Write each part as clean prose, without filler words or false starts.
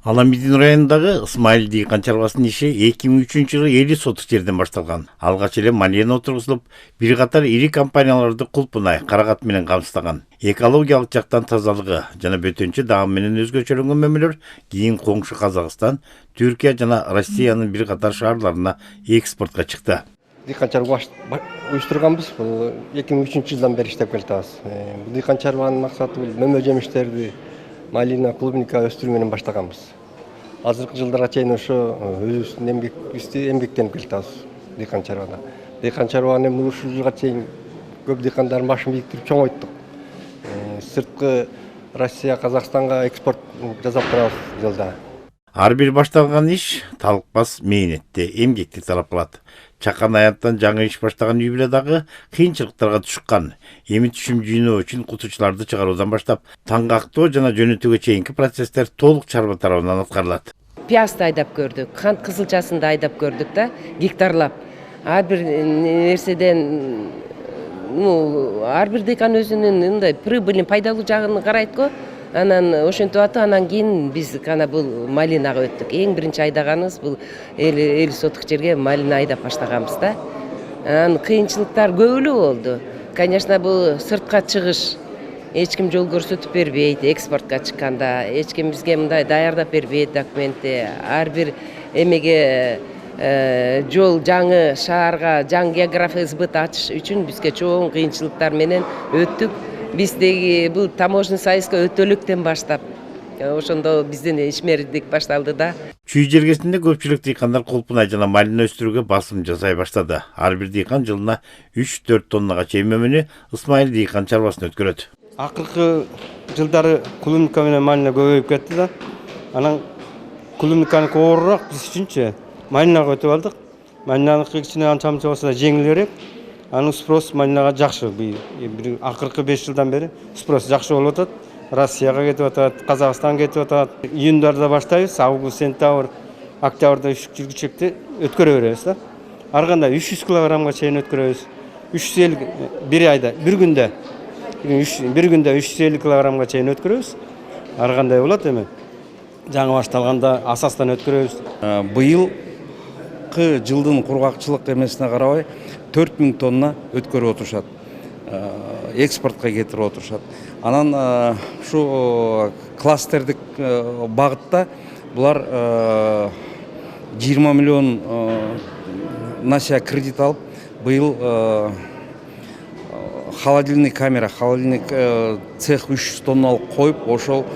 Аламидин районундагы Ысмайыл дыйкан чарбасынын иши 2003-жылы эли сотук жерден башталган. Алгач эле малина отургузулуп, бир катар ири компанияларды кулпунай, карагат менен камсыздаган. Экологиялык жактан тазалыгы жана бөтөнчө даам менен өзгөчөлөнгөн мөмөлөр кийин коңшу Казакстан, Түркия жана Россиянын бир катар шаарларына экспортко чыкты. Дыйкан чарба уюштурганбыз. 2003-жылдан бери иштеп келатабыз. Дыйкан чарбанын максаты бул мөмө жемиштерди малина, клубника өстүрүү менен баштаганбыз. Азыркы жылдарга чейин ошо өзүбүздүн эмгектенип келатабыз дыйкан чарбада. Дыйкан чарбаны ушул жылга чейин көп дыйкандардын башын бириктирип чоңойттук. Сырткы Россия, Казакстанга экспорт жасап турабыз жылда. Ар бир башталган иш талыкпас мээнетти, эмгекти талап кылат. Чакан аяттан жаңы иш баштаган үй бүлө дагы кыйынчылыктарга түшкөн. Эми түшүм жыйноо үчүн кутучуларды чыгаруудан баштап, таңгактоо жана жөнөтүүгө чейинки процесстер толук чарба тарабынан аткарылат. Пиязды айдап көрдүк, кант кызылчасын да айдап көрдүк да, гектарлап. Ар бир нерседен ар бир дыйкан өзүнүн мындай прибыльный пайдалуу жагын карайт го. Анан ошентип атып, анан кийин биз гана бул малинага өттүк. Эң биринчи айдаганыбыз бул 50 сотук жерге малина айдап баштаганбыз да. Анан кыйынчылыктар көп эле болду. Конечно, бул сыртка чыгыш эч ким жол көрсөтүп бербейт, экспортко чыкканда эч ким бизге мындай даярдап бербейт документти. Ар бир эмеге жол жаңы шаарга жаңы география сбыт ачыш үчүн бизге чоң кыйынчылыктар менен өттүк. Биздеги бул таможенный союзга өтөлүктөн баштап ошондо биздин ишмердик башталды да. Чүй жергесинде көпчүлүк дыйкандар кулпунай жана малина өстүрүүгө басым жасай баштады. Ар бир дыйкан жылына 3-4 тоннага чейин мөмөнү Ысмайыл дыйкан чарбасына өткөрөт. Акыркы жылдары клубника менен малина көбөйүп кетти да. Анан клубниканы оорураак биз үчүнчү малинага өтүп алдык. Малинаныкы кичине анча-мынча болсо да жеңилирээк. Анын спрос малинага жакшы. Бир акыркы 5 жылдан бери спрос жакшы болуп атат. Россияга кетип атат, Казакстанга кетип атат. Июндарда баштайбыз, август, сентябрь, октябрда жүргүчөктү өткөрө беребиз да. Ар кандай 300 килограммга чейин өткөрөбүз. 350 бир айда, бир күндө 350 килограммга чейин өткөрөбүз. Ар кандай болот эми. Жаңы башталганда асастан өткөрөбүз. Быйылкы жылдын кургакчылык эмесине карабай 4000 тонна өткөрүп отурушат. Экспортко кетирип отурушат. Анан ушу кластердик багытта булар 20 миллион насия кредит алып, быйыл холодильный камера, холодильник цех 300 тонналык коюп, ошол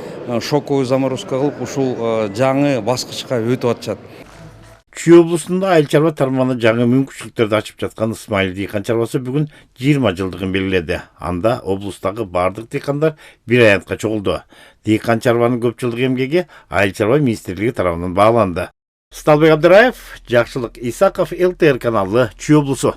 шоковый заморозка кылып, ушул жаңы баскычка өтүп атышат. Чүй облусунда айыл чарба тармагына жаңы мүмкүнчүлүктөрдү ачып жаткан Ысмайыл дыйкан чарбасы бүгүн 20 жылдыгын белгиледи. Анда облустагы бардык дыйкандар бир аянтка чогулду. Дыйкан чарбанын көп жылдык эмгеги айыл чарба министрлиги тарабынан бааланды. Сталбек Абдыраев, Жакшылык Исаков, ЛТР каналы, Чүй облусу.